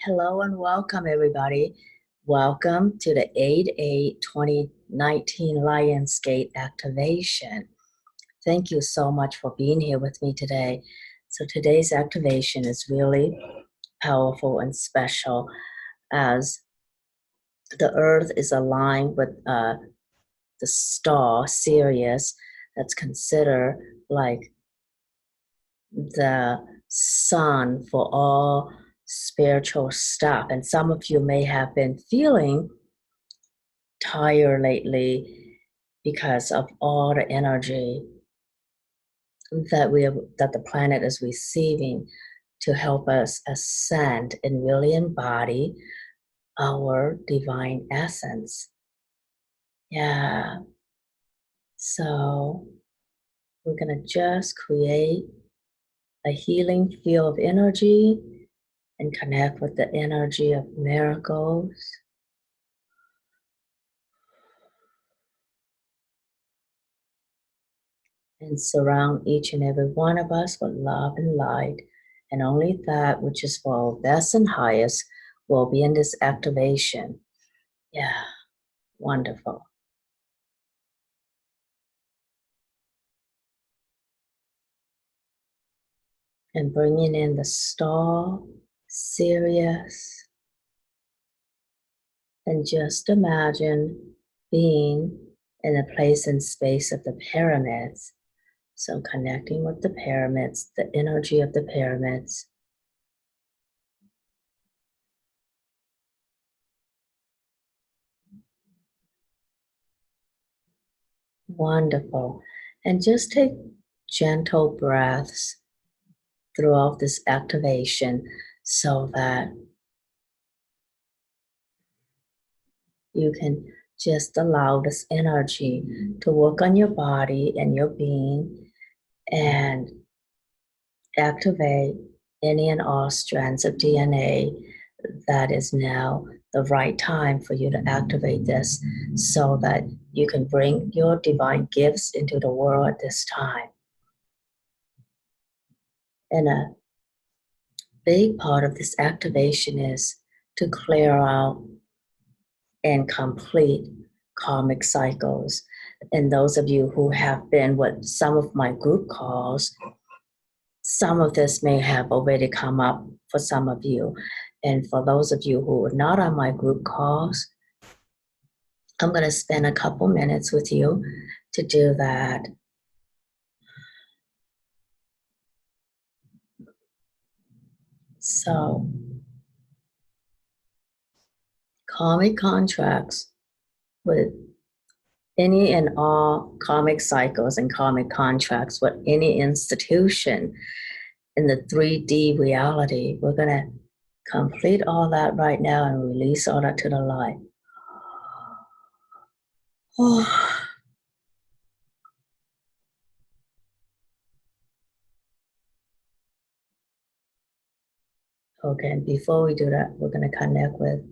Hello and welcome, everybody. Welcome to the 8/8/2019 Lionsgate activation. Thank you so much for being here with me today. So today's activation is really powerful and special as the Earth is aligned with the star Sirius that's considered like the sun for all spiritual stuff. And some of you may have been feeling tired lately because of all the energy that the planet is receiving to help us ascend and really embody our divine essence. Yeah. So we're going to just create a healing field of energy and connect with the energy of miracles. And surround each and every one of us with love and light. And only that which is for our best and highest will be in this activation. Yeah, wonderful. And bringing in the star, Sirius. And just imagine being in the place and space of the pyramids. So connecting with the pyramids, the energy of the pyramids. Wonderful. And just take gentle breaths throughout this activation so that you can just allow this energy to work on your body and your being and activate any and all strands of DNA. That is now the right time for you to activate this so that you can bring your divine gifts into the world at this time. And a big part of this activation is to clear out and complete karmic cycles. And those of you who have been with some of my group calls, some of this may have already come up for some of you. And for those of you who are not on my group calls, I'm going to spend a couple minutes with you to do that. So, karmic contracts with any and all karmic cycles and karmic contracts with any institution in the 3D reality. We're going to complete all that right now and release all that to the light. Oh. Okay, and before we do that, we're going to connect with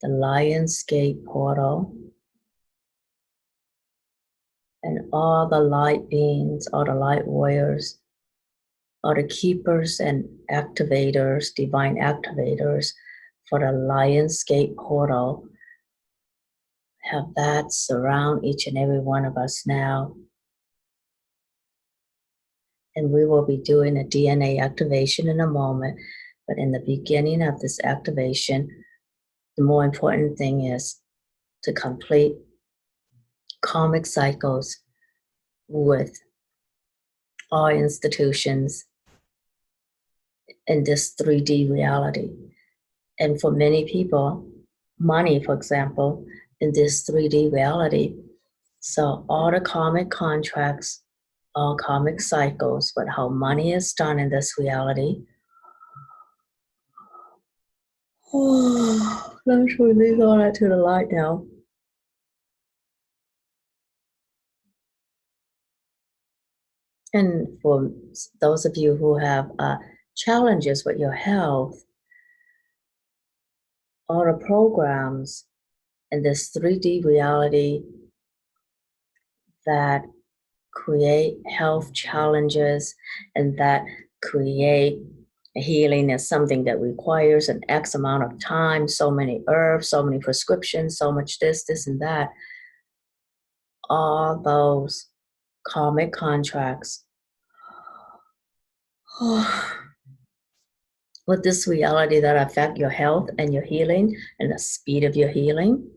the Lionsgate portal and all the light beings, all the light warriors, all the keepers and activators, divine activators for the Lionsgate portal. Have that surround each and every one of us now. And we will be doing a DNA activation in a moment. But in the beginning of this activation, the more important thing is to complete karmic cycles with all institutions in this 3D reality. And for many people, money, for example, in this 3D reality. So all the karmic contracts, all karmic cycles, but how money is done in this reality. Oh, let's release all that to the light now. And for those of you who have challenges with your health, all the programs in this 3D reality that create health challenges and that create Healing is something that requires an X amount of time, so many herbs, so many prescriptions, so much this, and that. All those karmic contracts with this reality that affect your health and your healing and the speed of your healing.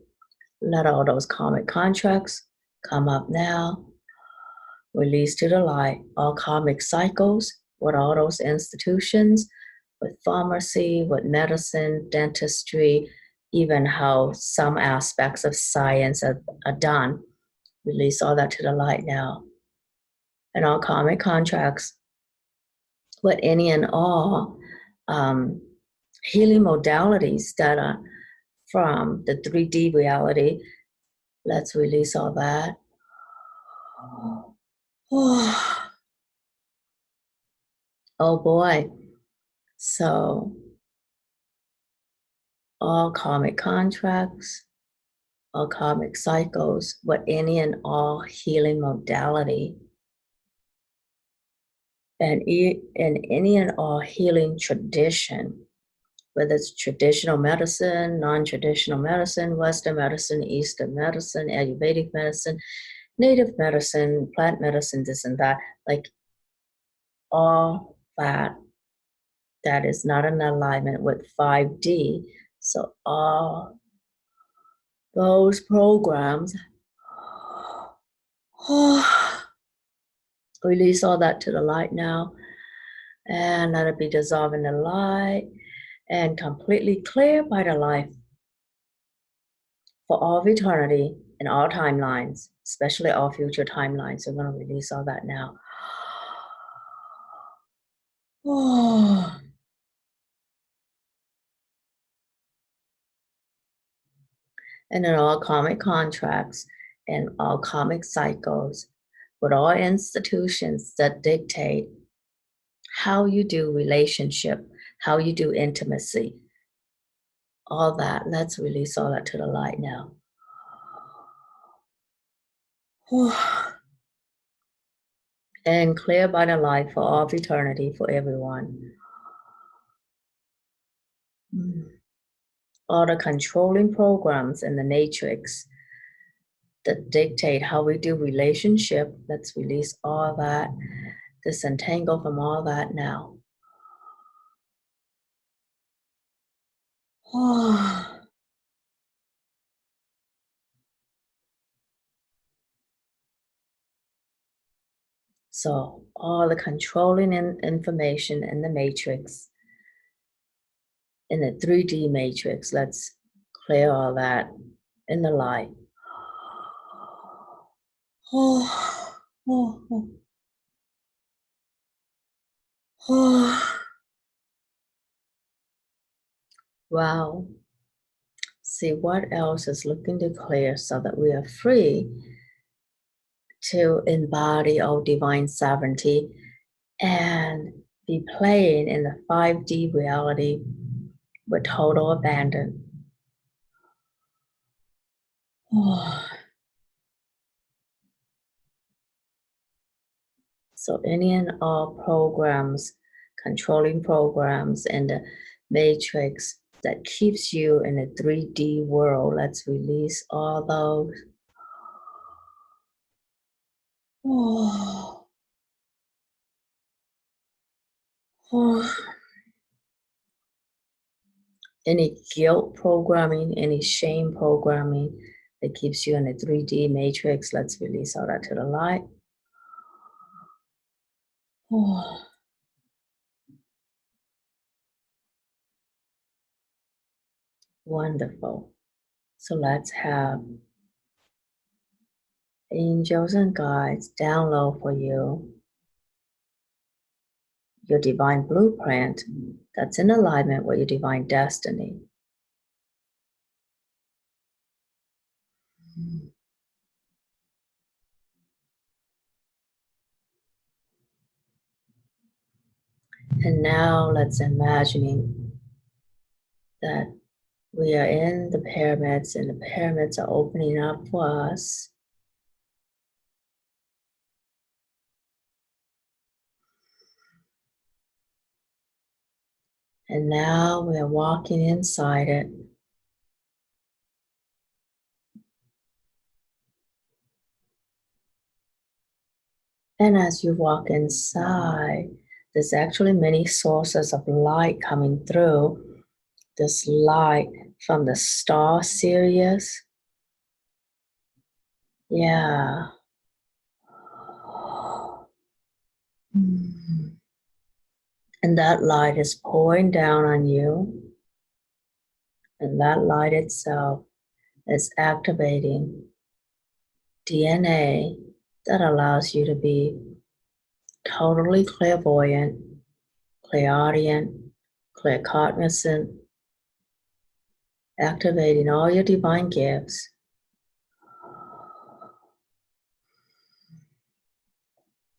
Let all those karmic contracts come up now. Release to the light all karmic cycles with all those institutions, with pharmacy, with medicine, dentistry, even how some aspects of science are done. Release all that to the light now. And all karmic contracts with any and all healing modalities that are from the 3D reality. Let's release all that. Oh boy. So, all karmic contracts, all karmic cycles, what any and all healing modality, and any and all healing tradition, whether it's traditional medicine, non-traditional medicine, Western medicine, Eastern medicine, Ayurvedic medicine, native medicine, plant medicine, this and that, like all that is not in alignment with 5D. So all those programs, release all that to the light now and let it be dissolved in the light and completely clear by the light for all of eternity and all timelines, especially all future timelines. So we're going to release all that now. And in all karmic contracts and all karmic cycles, with all institutions that dictate how you do relationship, how you do intimacy, all that, let's release all that to the light now. And clear by the light for all of eternity for everyone. All the controlling programs in the matrix that dictate how we do relationship, let's release all that, disentangle from all that now. So all the controlling information in the matrix, in the 3D matrix, let's clear all that in the light. Wow. See what else is looking to clear so that we are free to embody our divine sovereignty and be playing in the 5D reality with total abandon. So any and all programs, controlling programs in the matrix that keeps you in a 3D world, let's release all those. Any guilt programming, any shame programming that keeps you in a 3D matrix, let's release all that to the light. Wonderful. So let's have angels and guides download for you your divine blueprint that's in alignment with your divine destiny. And now let's imagining that we are in the pyramids and the pyramids are opening up for us. And now we're walking inside it. And as you walk inside, there's actually many sources of light coming through. This light from the star Sirius. Yeah. And that light is pouring down on you. And that light itself is activating DNA that allows you to be totally clairvoyant, clairaudient, claircognizant, activating all your divine gifts.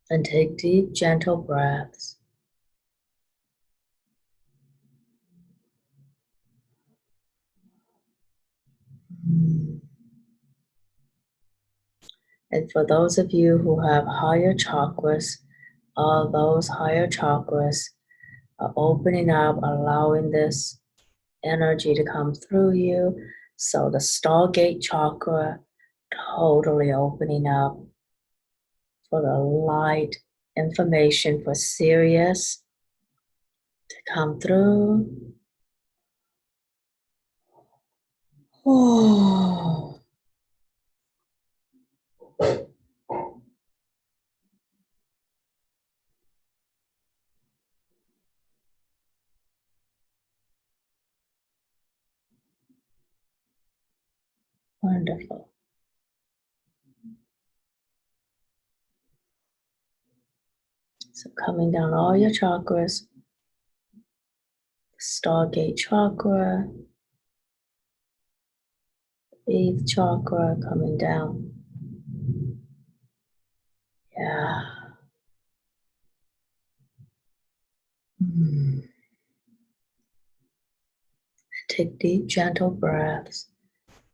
And take deep, gentle breaths. And for those of you who have higher chakras, all those higher chakras are opening up, allowing this energy to come through you. So the Stargate chakra totally opening up for the light information for Sirius to come through. Oh, wonderful. So coming down all your chakras, Stargate chakra, 8th chakra coming down. Yeah. Take deep, gentle breaths,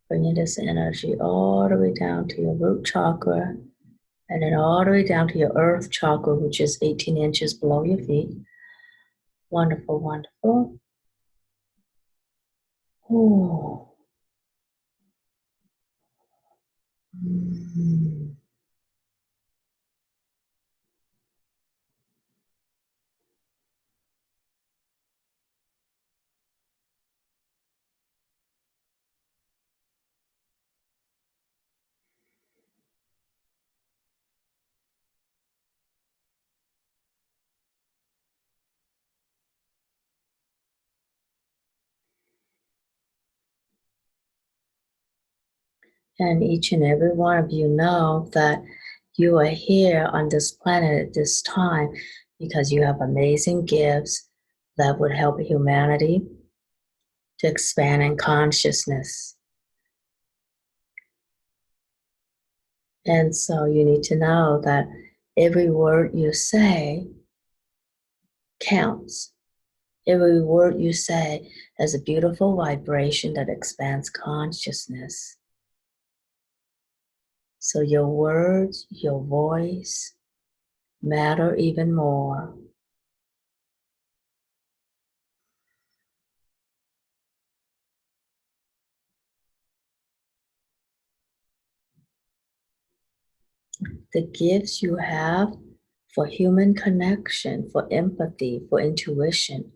bringing this energy all the way down to your root chakra, and then all the way down to your earth chakra, which is 18 inches below your feet. Wonderful, wonderful. Oh. And each and every one of you know that you are here on this planet at this time because you have amazing gifts that would help humanity to expand in consciousness. And so you need to know that every word you say counts. Every word you say has a beautiful vibration that expands consciousness. So your words, your voice matter even more. The gifts you have for human connection, for empathy, for intuition,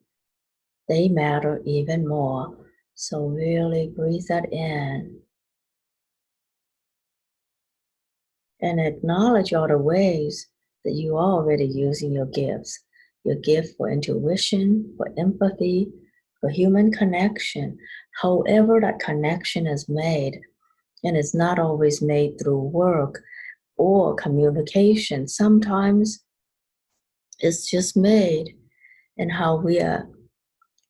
they matter even more. So really breathe that in and acknowledge all the ways that you are already using your gifts. Your gift for intuition, for empathy, for human connection. However that connection is made, and it's not always made through work or communication. Sometimes it's just made in how we are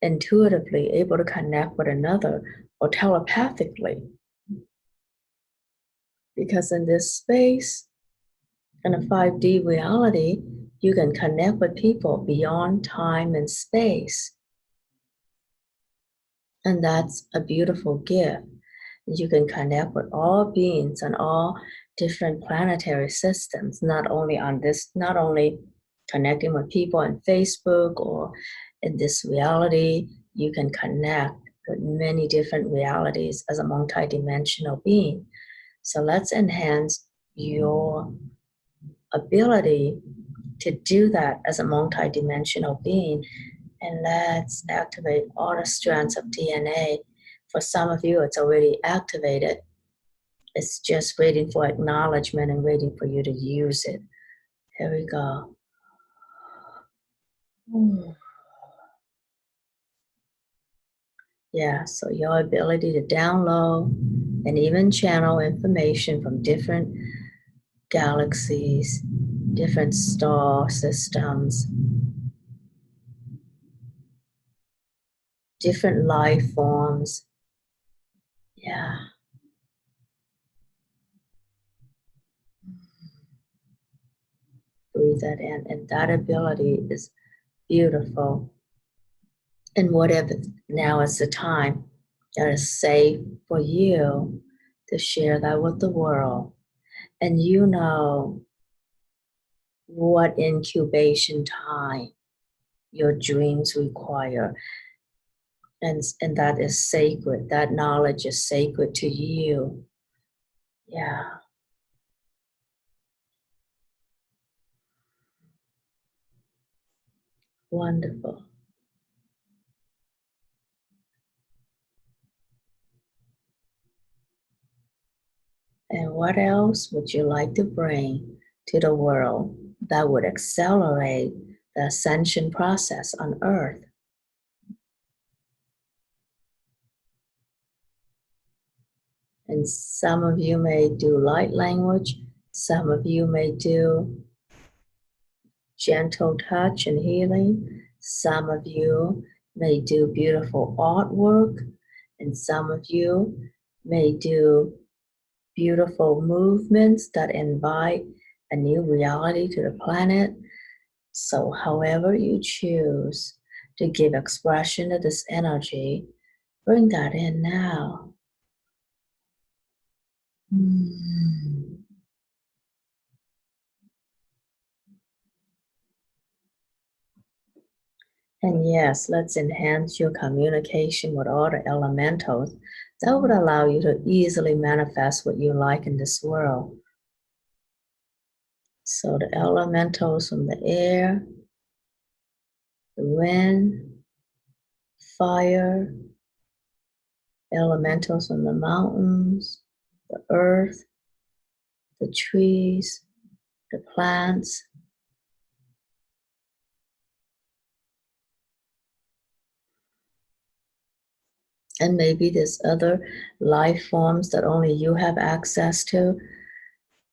intuitively able to connect with another or telepathically. Because in this space, in a 5D reality, you can connect with people beyond time and space. And that's a beautiful gift. You can connect with all beings and all different planetary systems, not only connecting with people on Facebook or In this reality, you can connect with many different realities as a multidimensional being. So let's enhance your ability to do that as a multidimensional being. And let's activate all the strands of DNA. For some of you, it's already activated. It's just waiting for acknowledgement and waiting for you to use it. Here we go. Yeah, so your ability to download and even channel information from different galaxies, different star systems, different life forms. Yeah. Breathe that in. And that ability is beautiful. And whatever, now is the time that is safe for you to share that with the world. And you know what incubation time your dreams require. And that is sacred. That knowledge is sacred to you. Yeah. Wonderful. And what else would you like to bring to the world that would accelerate the ascension process on Earth? And some of you may do light language, some of you may do gentle touch and healing, some of you may do beautiful artwork, and some of you may do beautiful movements that invite a new reality to the planet. So, however you choose to give expression to this energy, bring that in now. And yes, let's enhance your communication with all the elementals. That would allow you to easily manifest what you like in this world. So the elementals from the air, the wind, fire, elementals from the mountains, the earth, the trees, the plants, and maybe there's other life forms that only you have access to,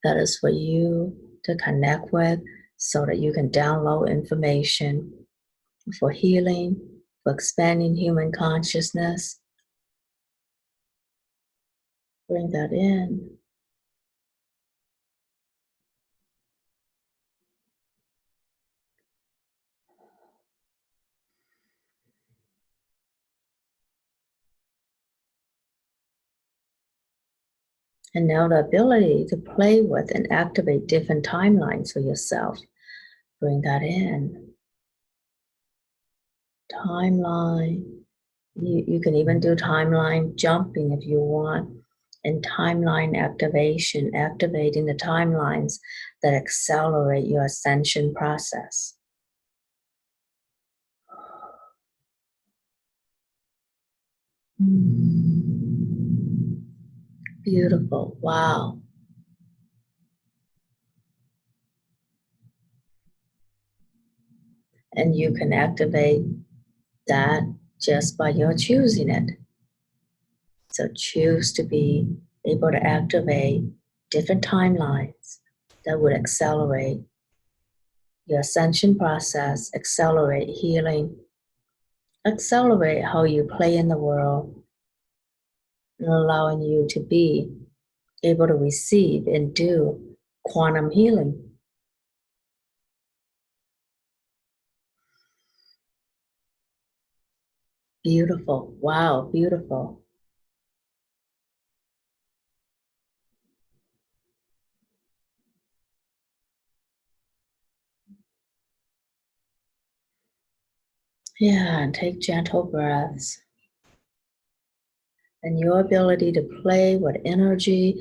that is for you to connect with so that you can download information for healing, for expanding human consciousness. Bring that in. And now the ability to play with and activate different timelines for yourself. Bring that in. Timeline. You can even do timeline jumping if you want. And timeline activation, activating the timelines that accelerate your ascension process. Beautiful. Wow. And you can activate that just by your choosing it. So choose to be able to activate different timelines that would accelerate your ascension process, accelerate healing, accelerate how you play in the world, and allowing you to be able to receive and do quantum healing. Beautiful. Wow, beautiful. Yeah, and take gentle breaths. And your ability to play with energy,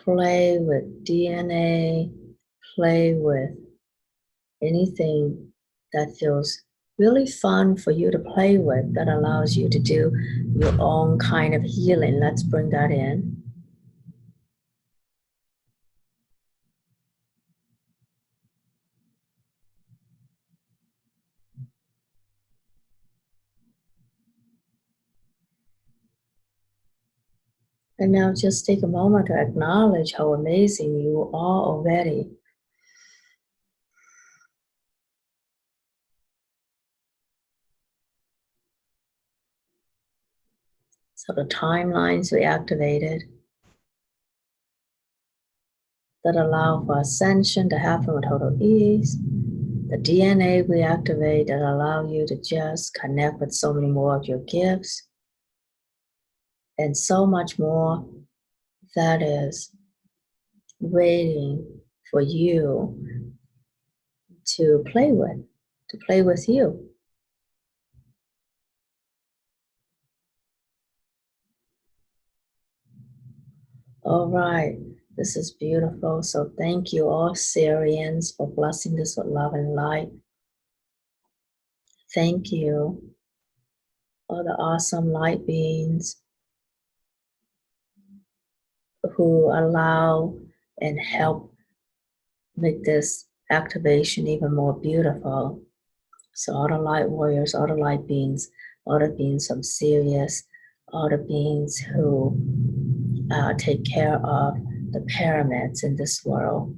play with DNA, play with anything that feels really fun for you to play with, that allows you to do your own kind of healing. Let's bring that in. And now just take a moment to acknowledge how amazing you are already. So the timelines we activated that allow for ascension to happen with total ease. The DNA we activate that allow you to just connect with so many more of your gifts. And so much more that is waiting for you to play with you. All right, this is beautiful. So thank you all Syrians for blessing this with love and light. Thank you, all the awesome light beings who allow and help make this activation even more beautiful. So all the light warriors, all the light beings, all the beings from Sirius, all the beings who take care of the pyramids in this world.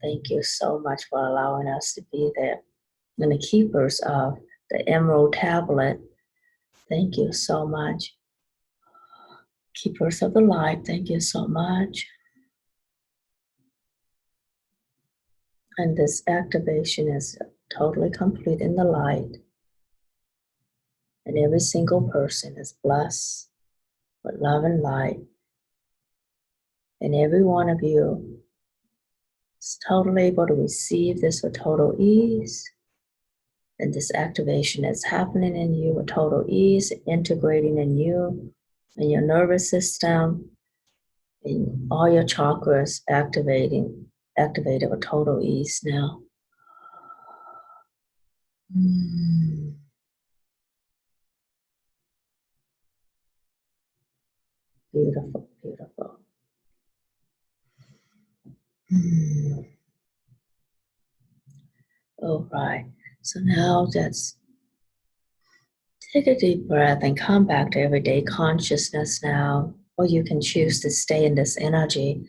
Thank you so much for allowing us to be there. And the keepers of the Emerald Tablet, thank you so much. Keepers of the light, thank you so much. And this activation is totally complete in the light. And every single person is blessed with love and light. And every one of you is totally able to receive this with total ease. And this activation is happening in you with total ease, integrating in you and your nervous system, and all your chakras activated with total ease now. Beautiful, beautiful. All right. So now just take a deep breath and come back to everyday consciousness now, or you can choose to stay in this energy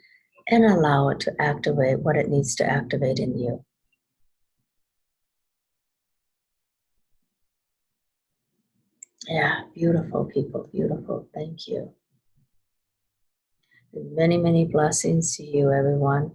and allow it to activate what it needs to activate in you. Yeah, beautiful people, beautiful. Thank you. And many, many blessings to you, everyone.